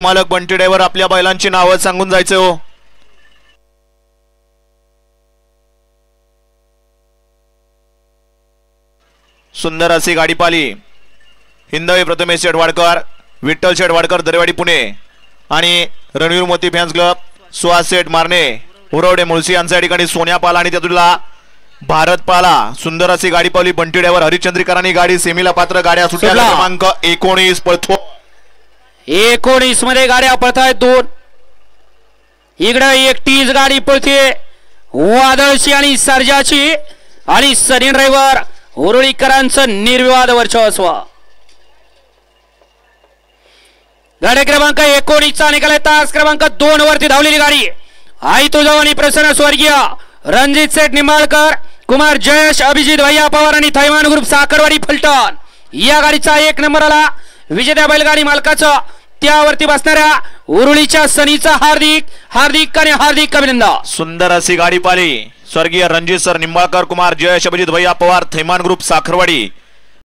मालक बंटी ड्रायव्हर आपल्या बैलांची नावं सांगून जायचे हो. सुंदर अशी गाडी पाली. हिंदवी प्रथमेश शेडवाडकर, विठ्ठल शेडवाडकर, दरेवाडी पुणे आणि रणवीर मोती फॅन्स क्लब, सुहास शेठ मारणे, उरवडे मुळशी यांच्या ठिकाणी सोन्या पाला आणि त्यातला भारत पाला. सुंदर अशी गाडी पावली. बंटी ड्रायव्हर हरिश्चंद्रीकरांनी गाडी सेमीला पात्र. गाड्या सुटल्या. क्रमांक 19 पळतो. 19 मध्ये गाड्या पळतायत दोन. इकडे एकटीच गाडी पळते वादळची आणि सर्जाची आणि सनी ड्रायव्हर उरुळीकरांचं निर्विवाद वर्चस्व. गाडी क्रमांक 19 चा निकाल तास क्रमांक 2 वरती धावलेली गाडी आई तुझावणी प्रसन्न स्वर्गीय रणजित सेठ निंबाळकर, कुमार जयेश, अभिजित भैया पवार आणि थैमान ग्रुप साखरवाडी फलटण या गाडीचा 1 नंबर आला. विजेत्या बैलगाडी मालकाचं त्यावरती बसणाऱ्या उरुळीच्या सनीचा हार्दिक हार्दिक आणि हार्दिक अभिनंदन. सुंदर अशी गाडी पाली. स्वर्गीय रणजित सर निंबाळकर, कुमार जयेश, अभिजित भैया पवार, थैमान ग्रुप साखरवाडी